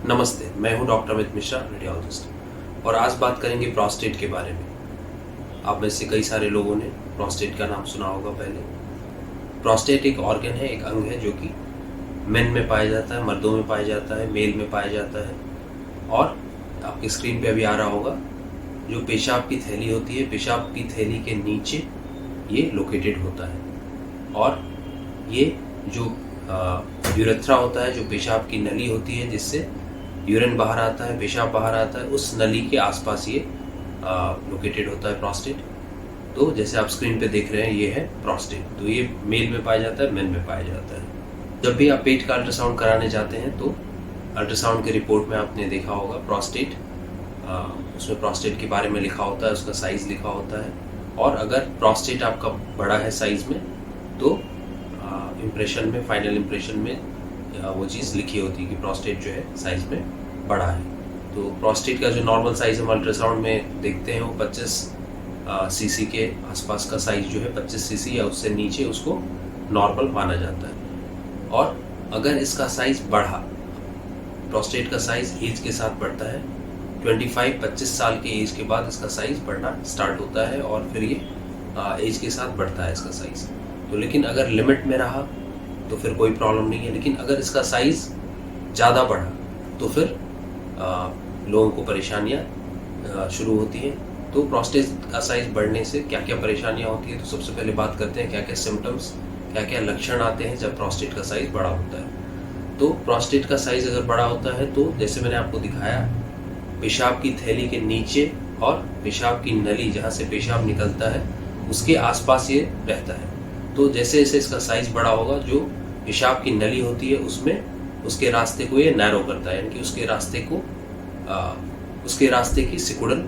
नमस्ते, मैं हूं डॉक्टर अमित मिश्रा, रेडियोलॉजिस्ट। और आज बात करेंगे प्रोस्टेट के बारे में। आप में से कई सारे लोगों ने प्रोस्टेट का नाम सुना होगा पहले। प्रोस्टेट एक ऑर्गन है, एक अंग है जो कि मेन में पाया जाता है, मर्दों में पाया जाता है, मेल में पाया जाता है। और आपकी स्क्रीन पे अभी आ रहा होगा, जो पेशाब की थैली होती है, पेशाब की थैली के नीचे ये लोकेटेड होता है। और ये जो यूरेथ्रा होता है, जो पेशाब की नली होती है जिससे यूरिन बाहर आता है, पेशाब बाहर आता है, उस नली के आसपास ये लोकेटेड होता है प्रोस्टेट। तो जैसे आप स्क्रीन पे देख रहे हैं, ये है प्रोस्टेट। तो ये मेल में पाया जाता है, मेन में पाया जाता है। जब भी आप पेट का अल्ट्रासाउंड कराने जाते हैं तो अल्ट्रासाउंड के रिपोर्ट में आपने देखा होगा प्रोस्टेट, उसमें प्रोस्टेट के बारे में लिखा होता है, उसका साइज़ लिखा होता है। और अगर प्रोस्टेट आपका बड़ा है साइज़ में तो इम्प्रेशन में, फाइनल इम्प्रेशन में वो चीज़ लिखी होती है कि प्रोस्टेट जो है साइज़ में बड़ा है। तो प्रोस्टेट का जो नॉर्मल साइज़ हम अल्ट्रासाउंड में देखते हैं वो 25 सीसी के आसपास का साइज़ जो है, 25 सीसी या उससे नीचे उसको नॉर्मल माना जाता है। और अगर इसका साइज़ बढ़ा, प्रोस्टेट का साइज़ एज के साथ बढ़ता है, 25 साल के एज के बाद इसका साइज़ बढ़ना स्टार्ट होता है और फिर ये एज के साथ बढ़ता है इसका साइज़। तो लेकिन अगर लिमिट में रहा तो फिर कोई प्रॉब्लम नहीं है। लेकिन अगर इसका साइज़ ज़्यादा बढ़ा तो फिर लोगों को परेशानियाँ शुरू होती हैं। तो प्रोस्टेट का साइज़ बढ़ने से क्या क्या परेशानियाँ होती है, तो सबसे पहले बात करते हैं क्या क्या सिम्टम्स, क्या क्या लक्षण आते हैं जब प्रोस्टेट का साइज़ बड़ा होता है। तो प्रोस्टेट का साइज़ अगर बड़ा होता है तो जैसे मैंने आपको दिखाया, पेशाब की थैली के नीचे और पेशाब की नली जहाँ से पेशाब निकलता है उसके आसपास ये रहता है। तो जैसे जैसे इसका साइज़ बड़ा होगा, जो पेशाब की नली होती है उसमें उसके रास्ते को ये नैरो करता है, यानी कि उसके रास्ते की सिकुड़न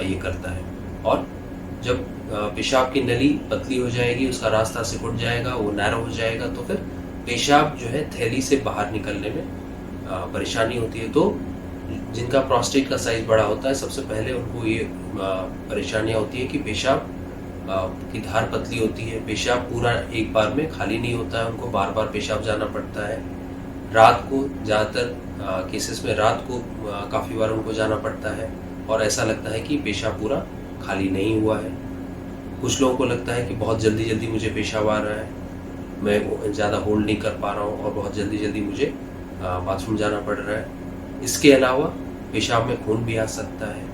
ये करता है। और जब पेशाब की नली पतली हो जाएगी, उसका रास्ता सिकुड़ जाएगा, वो नैरो हो जाएगा, तो फिर पेशाब जो है थैली से बाहर निकलने में परेशानी होती है। तो जिनका प्रोस्टेट का साइज़ बड़ा होता है, सबसे पहले उनको ये परेशानियाँ होती है कि पेशाब की धार पतली होती है, पेशाब पूरा एक बार में खाली नहीं होता है, उनको बार बार पेशाब जाना पड़ता है। रात को ज़्यादातर केसेस में रात को काफ़ी बार उनको जाना पड़ता है और ऐसा लगता है कि पेशाब पूरा खाली नहीं हुआ है। कुछ लोगों को लगता है कि बहुत जल्दी जल्दी मुझे पेशाब आ रहा है, मैं ज़्यादा होल्ड नहीं कर पा रहा हूँ और बहुत जल्दी जल्दी मुझे बाथरूम जाना पड़ रहा है। इसके अलावा पेशाब में खून भी आ सकता है।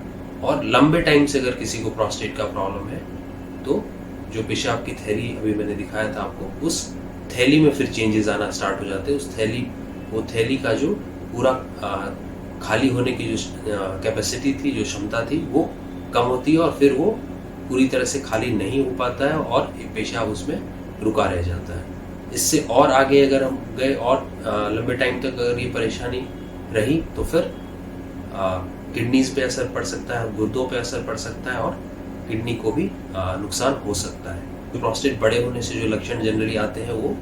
और लंबे टाइम से अगर किसी को प्रोस्टेट का प्रॉब्लम है तो जो पेशाब की थैली अभी मैंने दिखाया था आपको, उस थैली में फिर चेंजेस आना स्टार्ट हो जाते हैं। वो थैली का जो पूरा खाली होने की जो कैपेसिटी थी, जो क्षमता थी, वो कम होती है और फिर वो पूरी तरह से खाली नहीं हो पाता है और पेशाब उसमें रुका रह जाता है। इससे और आगे अगर हम गए और लंबे टाइम तक अगर ये परेशानी रही तो फिर किडनीज पे असर पड़ सकता है, गुर्दों पे असर पड़ सकता है और किडनी को भी नुकसान हो सकता है। तो प्रोस्टेट बड़े होने से जो लक्षण जनरली आते हैं वो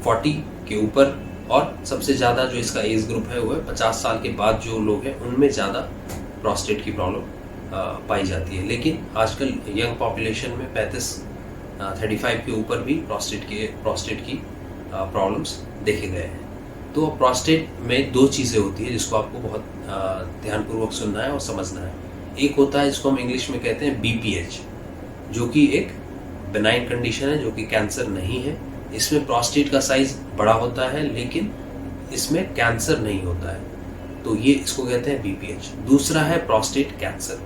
40 के ऊपर, और सबसे ज़्यादा जो इसका एज ग्रुप है वो है 50 साल के बाद जो लोग हैं, उनमें ज़्यादा प्रोस्टेट की प्रॉब्लम पाई जाती है। लेकिन आजकल यंग पॉपुलेशन में 35 के ऊपर भी प्रोस्टेट की प्रॉब्लम्स देखे गए हैं। तो प्रोस्टेट में दो चीज़ें होती है जिसको आपको बहुत ध्यानपूर्वक सुनना है और समझना है। एक होता है जिसको हम इंग्लिश में कहते हैं BPH, जो कि एक बेनाइन कंडीशन है, जो कि कैंसर नहीं है। इसमें प्रोस्टेट का साइज बड़ा होता है लेकिन इसमें कैंसर नहीं होता है, तो ये इसको कहते हैं BPH। दूसरा है प्रोस्टेट कैंसर।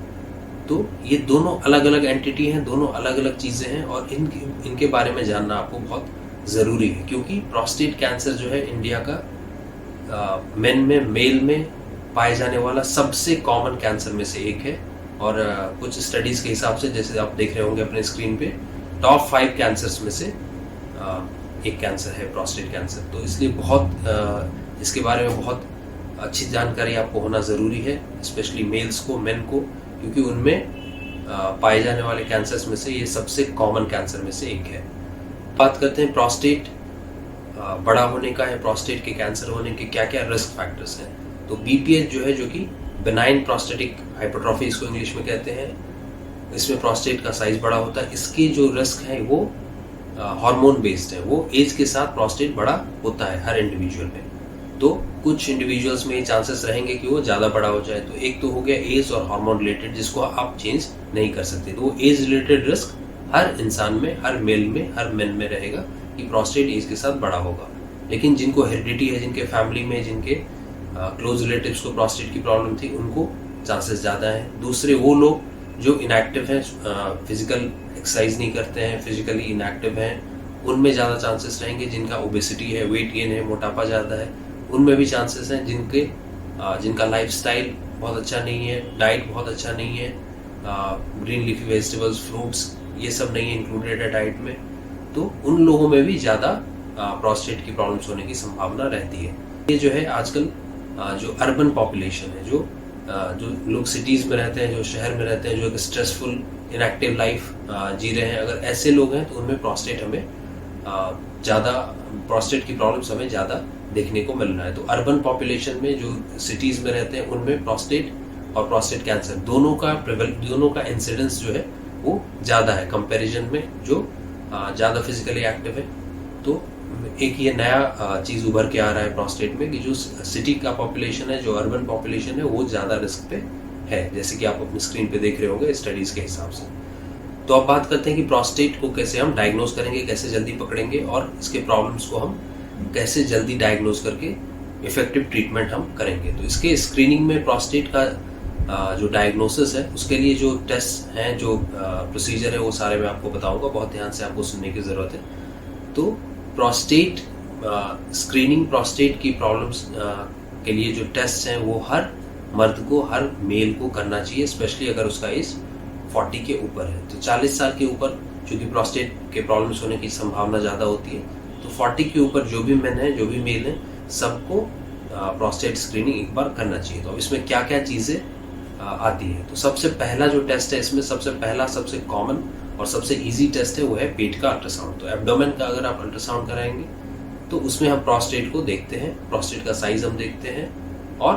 तो ये दोनों अलग अलग एंटिटी हैं, दोनों अलग अलग चीज़ें हैं और इनके बारे में जानना आपको बहुत ज़रूरी है, क्योंकि प्रोस्टेट कैंसर जो है इंडिया का मेन में, मेल में पाए जाने वाला सबसे कॉमन कैंसर में से एक है। और कुछ स्टडीज़ के हिसाब से, जैसे आप देख रहे होंगे अपने स्क्रीन पे, टॉप 5 कैंसर्स में से एक कैंसर है प्रोस्टेट कैंसर। तो इसलिए इसके बारे में बहुत अच्छी जानकारी आपको होना ज़रूरी है, स्पेशली मेल्स को, मेन को, क्योंकि उनमें पाए जाने वाले कैंसर्स में से ये सबसे कॉमन कैंसर में से एक है। बात करते हैं प्रोस्टेट बड़ा होने का है, प्रोस्टेट के कैंसर होने के क्या क्या रिस्क फैक्टर्स हैं। तो BPH जो है, जो कि बेनाइन प्रोस्टेटिक हाइपरट्रॉफी इसको इंग्लिश में कहते हैं, इसमें प्रोस्टेट का साइज बड़ा होता है। इसके जो रिस्क है वो हार्मोन बेस्ड है, वो एज के साथ प्रोस्टेट बड़ा होता है हर इंडिविजुअल में। तो कुछ इंडिविजुअल्स में ये चांसेस रहेंगे कि वो ज़्यादा बड़ा हो जाए। तो एक तो हो गया एज और हार्मोन रिलेटेड, जिसको आप चेंज नहीं कर सकते। तो वो एज रिलेटेड रिस्क हर इंसान में, हर मेल में, हर मेन में रहेगा कि प्रोस्टेट एज के साथ बड़ा होगा। लेकिन जिनको हेरिडिटी है, जिनके फैमिली में, जिनके क्लोज रिलेटिव्स को प्रोस्टेट की प्रॉब्लम थी, उनको चांसेस ज़्यादा हैं। दूसरे वो लोग जो इनएक्टिव हैं, फिजिकल एक्सरसाइज नहीं करते हैं, फिजिकली इनएक्टिव हैं, उनमें ज़्यादा चांसेस रहेंगे। जिनका ओबेसिटी है, वेट गेन है, मोटापा ज़्यादा है, उनमें भी चांसेस हैं। जिनका लाइफस्टाइल बहुत अच्छा नहीं है, डाइट बहुत अच्छा नहीं है, ग्रीन लीफी वेजिटेबल्स, फ्रूट्स ये सब नहीं है इंक्लूडेड है डाइट में, तो उन लोगों में भी ज़्यादा प्रोस्टेट की प्रॉब्लम्स होने की संभावना रहती है। ये जो है आजकल जो अर्बन पॉपुलेशन है, जो लोग सिटीज़ में रहते हैं, जो शहर में रहते हैं, जो एक स्ट्रेसफुल इनएक्टिव लाइफ जी रहे हैं, अगर ऐसे लोग हैं तो उनमें प्रोस्टेट की प्रॉब्लम्स हमें ज़्यादा देखने को मिल रहा है। तो अर्बन पॉपुलेशन में, जो सिटीज़ में रहते हैं, उनमें प्रोस्टेट और प्रोस्टेट कैंसर दोनों का इंसिडेंस जो है वो ज़्यादा है कंपैरिजन में जो ज़्यादा फिजिकली एक्टिव है। तो एक ये नया चीज़ उभर के आ रहा है प्रोस्टेट में कि जो सिटी का पॉपुलेशन है, जो अर्बन पॉपुलेशन है, वो ज़्यादा रिस्क पे है, जैसे कि आप अपनी स्क्रीन पे देख रहे होंगे स्टडीज़ के हिसाब से। तो अब बात करते हैं कि प्रोस्टेट को कैसे हम डायग्नोज करेंगे, कैसे जल्दी पकड़ेंगे और इसके प्रॉब्लम्स को हम कैसे जल्दी डायग्नोज करके इफेक्टिव ट्रीटमेंट हम करेंगे। तो इसके स्क्रीनिंग में प्रोस्टेट का जो डायग्नोसिस है, उसके लिए जो टेस्ट हैं, जो प्रोसीजर है, वो सारे मैं आपको बताऊंगा। बहुत ध्यान से आपको सुनने की ज़रूरत है। तो प्रोस्टेट स्क्रीनिंग, प्रोस्टेट की प्रॉब्लम्स के लिए जो टेस्ट हैं वो हर मर्द को, हर मेल को करना चाहिए, स्पेशली अगर उसका एज 40 के ऊपर है। तो 40 साल के ऊपर चूँकि प्रोस्टेट के प्रॉब्लम्स होने की संभावना ज़्यादा होती है, तो 40 के ऊपर जो भी मेन है, जो भी मेल है, सबको प्रोस्टेट स्क्रीनिंग एक बार करना चाहिए। तो अब इसमें क्या क्या चीज़ें आती है। तो सबसे पहला जो टेस्ट है इसमें, सबसे पहला, सबसे कॉमन और सबसे इजी टेस्ट है, वो है पेट का अल्ट्रासाउंड। तो एब्डोमेन का अगर आप अल्ट्रासाउंड कराएंगे तो उसमें हम प्रोस्टेट को देखते हैं, प्रोस्टेट का साइज हम देखते हैं और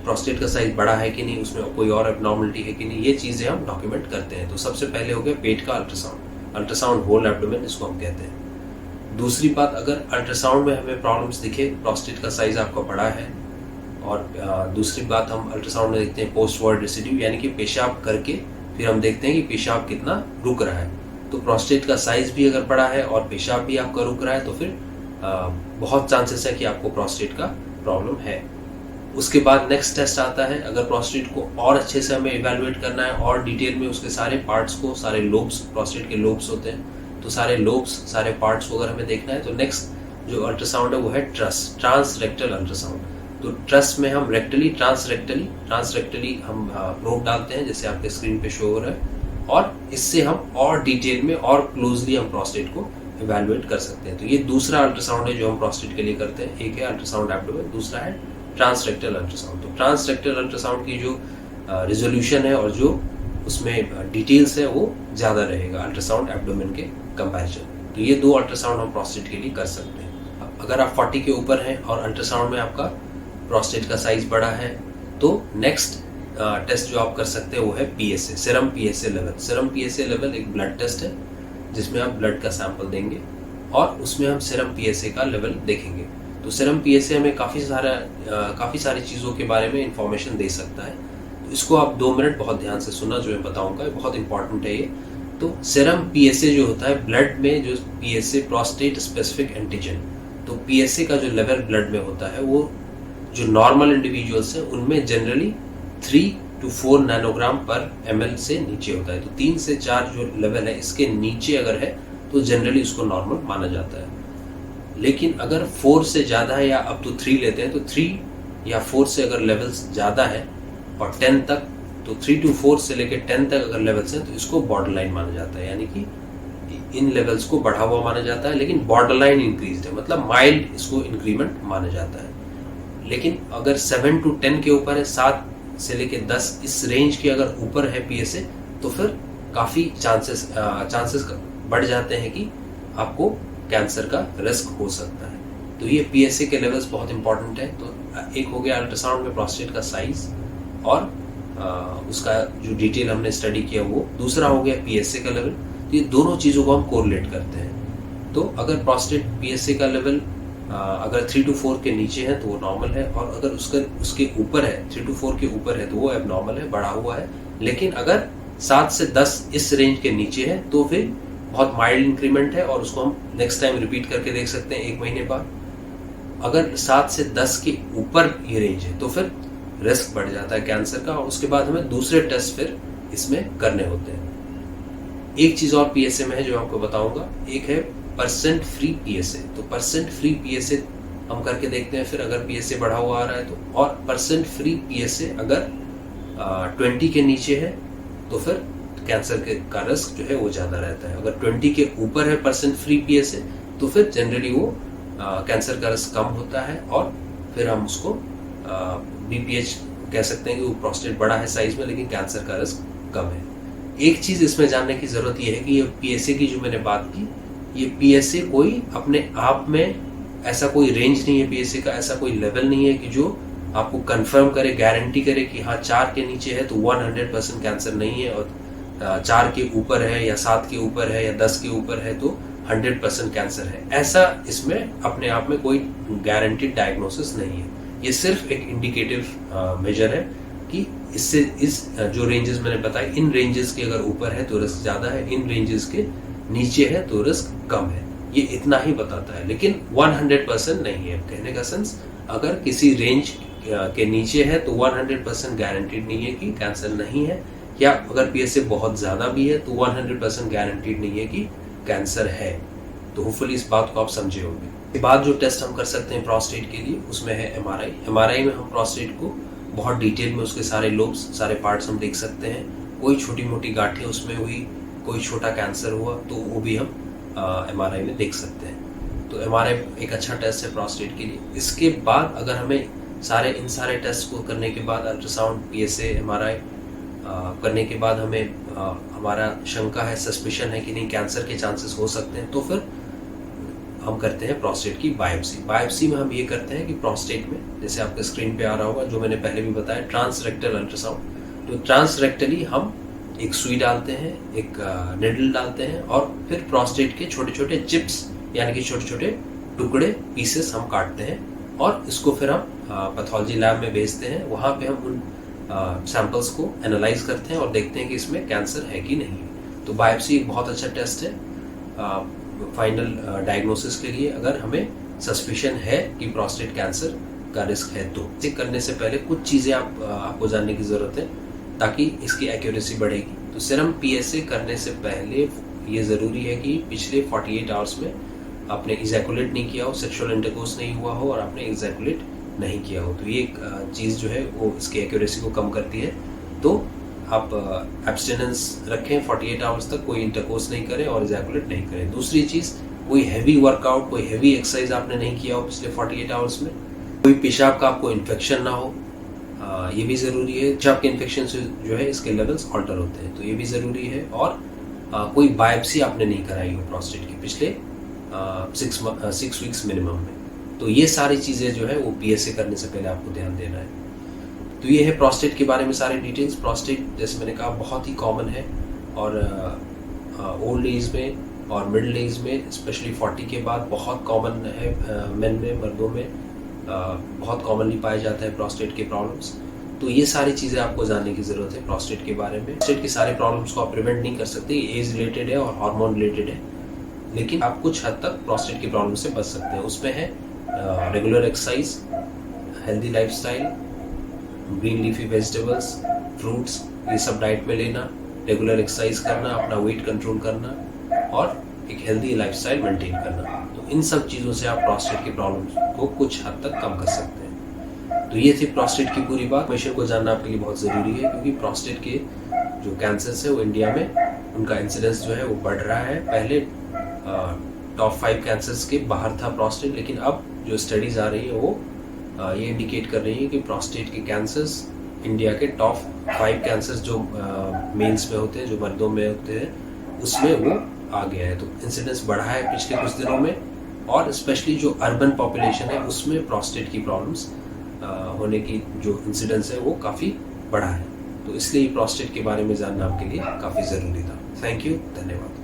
प्रोस्टेट का साइज बड़ा है कि नहीं, उसमें कोई और एबनॉर्मलिटी है कि नहीं, ये चीज़ें हम डॉक्यूमेंट करते हैं। तो सबसे पहले हो गया पेट का अल्ट्रासाउंड होल एब्डोमेन जिसको हम कहते हैं। दूसरी बात, अगर अल्ट्रासाउंड में हमें प्रॉब्लम्स दिखे, प्रोस्टेट का साइज आपका बड़ा है, और दूसरी बात हम अल्ट्रासाउंड में देखते हैं पोस्ट वर्ड रेसिड्यू, यानी कि पेशाब करके फिर हम देखते हैं कि पेशाब कितना रुक रहा है। तो प्रोस्टेट का साइज भी अगर बड़ा है और पेशाब भी आपका रुक रहा है तो फिर बहुत चांसेस है कि आपको प्रोस्टेट का प्रॉब्लम है। उसके बाद नेक्स्ट टेस्ट आता है, अगर प्रोस्टेट को और अच्छे से हमें इवेलुएट करना है और डिटेल में उसके सारे पार्ट्स को, सारे लोब्स, प्रोस्टेट के लोब्स होते हैं, तो सारे लोब्स, सारे पार्ट्स को अगर हमें देखना है तो नेक्स्ट जो अल्ट्रासाउंड है वो है ट्रांसरेक्टल अल्ट्रासाउंड। तो ट्रस्ट में हम ट्रांसरेक्टली हम प्रोब डालते हैं, जैसे आपके स्क्रीन पे शो हो रहा है, और इससे हम और डिटेल में और क्लोजली हम प्रोस्टेट को इवेलुएट कर सकते हैं। तो ये दूसरा अल्ट्रासाउंड है जो हम प्रोस्टेट के लिए करते हैं। एक है अल्ट्रासाउंड एब्डोमेन, दूसरा है ट्रांसरेक्टल अल्ट्रासाउंड। तो ट्रांसरेक्टल अल्ट्रासाउंड की जो रिजोल्यूशन है और जो उसमें डिटेल्स है वो ज़्यादा रहेगा अल्ट्रासाउंड एब्डोमेन के कंपैरिजन। तो ये दो अल्ट्रासाउंड हम प्रोस्टेट के लिए कर सकते हैं। अगर आप 40 के ऊपर हैं और अल्ट्रासाउंड में आपका प्रोस्टेट का साइज बड़ा है, तो नेक्स्ट टेस्ट जो आप कर सकते हैं वो है PSA, serum PSA level. Serum PSA level एक ब्लड टेस्ट है जिसमें आप ब्लड का सैंपल देंगे और उसमें हम सीरम PSA का लेवल देखेंगे। तो सीरम PSA हमें काफ़ी सारी चीज़ों के बारे में इंफॉर्मेशन दे सकता है। तो इसको आप 2 मिनट बहुत ध्यान से सुनना, जो मैं बताऊंगा बहुत इंपॉर्टेंट है ये। तो सीरम PSA जो होता है, ब्लड में जो PSA, प्रोस्टेट स्पेसिफिक एंटीजन, तो PSA का जो लेवल ब्लड में होता है वो जो नॉर्मल इंडिविजुअल्स हैं उनमें जनरली 3 to 4 नैनोग्राम पर ml से नीचे होता है। तो 3 से 4 जो लेवल है इसके नीचे अगर है तो जनरली उसको नॉर्मल माना जाता है। लेकिन अगर 4 से ज़्यादा है या अप टू 3 लेते हैं, तो 3 या 4 से अगर लेवल्स ज़्यादा है और 10 तक, तो 3 to 4 से लेकर 10 तक अगर लेवल्स हैं तो इसको बॉर्डर लाइन माना जाता है, यानी कि इन लेवल्स को बढ़ा हुआ माना जाता है, लेकिन बॉर्डर लाइन इंक्रीज है, मतलब माइल्ड इसको इंक्रीमेंट माना जाता है। लेकिन अगर 7 to 10 के ऊपर है, 7 से लेके 10 इस रेंज के अगर ऊपर है PSA, तो फिर काफ़ी चांसेस बढ़ जाते हैं कि आपको कैंसर का रिस्क हो सकता है। तो ये PSA के लेवल्स बहुत इंपॉर्टेंट है। तो एक हो गया अल्ट्रासाउंड में प्रोस्टेट का साइज और उसका जो डिटेल हमने स्टडी किया वो। दूसरा हो गया PSA का लेवल। तो ये दोनों चीज़ों को हम कोरिलेट करते हैं। तो अगर प्रोस्टेट PSA का लेवल अगर 3 to 4 के नीचे है तो वो नॉर्मल है, और अगर उसके ऊपर है, 3 to 4 के ऊपर है तो वो एबनॉर्मल है, बढ़ा हुआ है। लेकिन अगर 7 से 10 इस रेंज के नीचे है तो फिर बहुत माइल्ड इंक्रीमेंट है, और उसको हम नेक्स्ट टाइम रिपीट करके देख सकते हैं 1 महीने बाद। अगर 7 से 10 के ऊपर ये रेंज है तो फिर रिस्क बढ़ जाता है कैंसर का, और उसके बाद हमें दूसरे टेस्ट फिर इसमें करने होते हैं। एक चीज और पीएसए में है जो आपको बताऊंगा, एक है परसेंट फ्री पीएसए। तो परसेंट फ्री पीएसए हम करके देखते हैं फिर, अगर पीएसए बढ़ा हुआ आ रहा है तो। और परसेंट फ्री पीएसए अगर 20 के नीचे है तो फिर कैंसर का रिस्क जो है वो ज्यादा रहता है। अगर 20 के ऊपर है परसेंट फ्री पीएसए तो फिर जनरली वो कैंसर का रिस्क कम होता है, और फिर हम उसको बीपीएच कह सकते हैं कि वो प्रोस्टेट बड़ा है साइज में लेकिन कैंसर का रिस्क कम है। एक चीज इसमें जानने की जरूरत यह है कि ये पीएसए की जो मैंने बात की, ये पीएसए कोई अपने आप में ऐसा कोई रेंज नहीं है, पीएसए का ऐसा कोई लेवल नहीं है कि जो आपको कंफर्म करे, गारंटी करे कि हाँ 4 के नीचे है तो 100% कैंसर नहीं है, और 4 के ऊपर है या 7 के ऊपर है या 10 के ऊपर है तो 100% कैंसर है। ऐसा इसमें अपने आप में कोई गारंटीड डायग्नोसिस नहीं है। ये सिर्फ एक इंडिकेटिव मेजर है कि इससे इस जो रेंजेस मैंने बताए, इन रेंजेस के अगर ऊपर है तो रिस्क ज्यादा है, इन रेंजेस के नीचे है तो रिस्क कम है। ये इतना ही बताता है, लेकिन 100% नहीं है। कहने का सेंस, अगर किसी रेंज के नीचे है तो 100% गारंटीड नहीं है कि कैंसर नहीं है, या अगर पीएसए बहुत ज्यादा भी है तो 100% गारंटीड नहीं है कि कैंसर है। तो होपफुली इस बात को आप समझे होंगे। इसके बाद जो टेस्ट हम कर सकते हैं प्रोस्टेट के लिए, उसमें है एमआरआई। एमआरआई में हम प्रोस्टेट को बहुत डिटेल में उसके सारे लोब्स, सारे पार्ट्स हम देख सकते हैं। कोई छोटी मोटी गांठें उसमें हुई, कोई छोटा कैंसर हुआ तो वो भी हम एमआरआई में देख सकते हैं। तो एमआरआई एक अच्छा टेस्ट है प्रोस्टेट के लिए। इसके बाद अगर हमें इन सारे टेस्ट को करने के बाद, अल्ट्रासाउंड, पीएसए, एमआरआई करने के बाद हमें हमारा शंका है, सस्पिशन है कि नहीं कैंसर के चांसेस हो सकते हैं, तो फिर हम करते हैं प्रोस्टेट की बायोप्सी। बायोप्सी में हम ये करते हैं कि प्रोस्टेट में, जैसे आपके स्क्रीन पे आ रहा होगा, जो मैंने पहले भी बताया, ट्रांसरेक्टल अल्ट्रासाउंड। तो ट्रांसरेक्टली हम एक सुई डालते हैं, एक निडल डालते हैं, और फिर प्रोस्टेट के छोटे छोटे चिप्स यानी कि छोटे छोटे टुकड़े, पीसेस हम काटते हैं, और इसको फिर हम पैथोलॉजी लैब में भेजते हैं। वहाँ पे हम उन सैंपल्स को एनालाइज करते हैं और देखते हैं कि इसमें कैंसर है कि नहीं। तो बायोप्सी एक बहुत अच्छा टेस्ट है फाइनल डायग्नोसिस के लिए, अगर हमें सस्पिशन है कि प्रोस्टेट कैंसर का रिस्क है। तो चेक करने से पहले कुछ चीज़ें आपको जानने की ज़रूरत है ताकि इसकी एक्यूरेसी बढ़ेगी। तो सीरम पीएसए करने से पहले ये ज़रूरी है कि पिछले 48 आवर्स में आपने इजैकुलेट नहीं किया हो, सेक्सुअल इंटरकोर्स नहीं हुआ हो, और आपने इजैकुलेट नहीं किया हो। तो ये एक चीज़ जो है वो इसकी एक्यूरेसी को कम करती है। तो आप एब्स्टिनेंस रखें 48 आवर्स तक, कोई इंटरकोर्स नहीं करें और इजैकुलेट नहीं करें। दूसरी चीज़, कोई हैवी वर्कआउट, कोई हैवी एक्सरसाइज आपने नहीं किया हो पिछले 48 आवर्स में। कोई पेशाब का आपको इन्फेक्शन ना हो, ये भी ज़रूरी है। पेशाब के इन्फेक्शन से जो है इसके लेवल्स ऑल्टर होते हैं, तो ये भी ज़रूरी है। और कोई बायोप्सी आपने नहीं कराई हो प्रोस्टेट की पिछले 6 वीक्स मिनिमम में। तो ये सारी चीज़ें जो है वो पीएसए करने से पहले आपको ध्यान देना है। तो ये है प्रोस्टेट के बारे में सारे डिटेल्स। प्रोस्टेट जैसे मैंने कहा बहुत ही कॉमन है, और ओल्ड एज में और मिडिल एज में, स्पेशली 40 के बाद बहुत कॉमन है। मेन में, मर्दों में बहुत कॉमनली पाया जाता है प्रोस्टेट के प्रॉब्लम्स। तो ये सारी चीज़ें आपको जानने की ज़रूरत है प्रोस्टेट के बारे में। प्रोस्टेट के सारे प्रॉब्लम्स को आप प्रिवेंट नहीं कर सकते, एज रिलेटेड है और हार्मोन रिलेटेड है, लेकिन आप कुछ हद तक प्रोस्टेट की प्रॉब्लम से बच सकते हैं। उसमें है regular exercise, healthy lifestyle, green leafy vegetables, fruits, ये सब डाइट में लेना, रेगुलर एक्सरसाइज करना, अपना वेट कंट्रोल करना, और एक हेल्दी लाइफस्टाइल मेंटेन करना। तो इन सब चीज़ों से आप प्रोस्टेट की प्रॉब्लम को कुछ हद तक कम कर सकते हैं। तो ये थी प्रोस्टेट की पूरी बात। पेशेंट को जानना आपके लिए बहुत ज़रूरी है, क्योंकि प्रोस्टेट के जो कैंसर्स है वो इंडिया में उनका इंसिडेंस जो है वो बढ़ रहा है। पहले टॉप 5 कैंसर्स के बाहर था प्रोस्टेट, लेकिन अब जो स्टडीज आ रही है वो ये इंडिकेट कर रही है कि प्रोस्टेट के कैंसर्स इंडिया के टॉप 5 कैंसर्स जो मेल्स में होते हैं, जो मर्दों में होते हैं, उसमें वो आ गया है। तो इंसिडेंस बढ़ा है पिछले कुछ दिनों में, और स्पेशली जो अर्बन पॉपुलेशन है उसमें प्रोस्टेट की प्रॉब्लम्स होने की जो इंसिडेंस है वो काफ़ी बढ़ा है। तो इसलिए प्रोस्टेट के बारे में जानना आपके लिए काफ़ी ज़रूरी था। थैंक यू, धन्यवाद।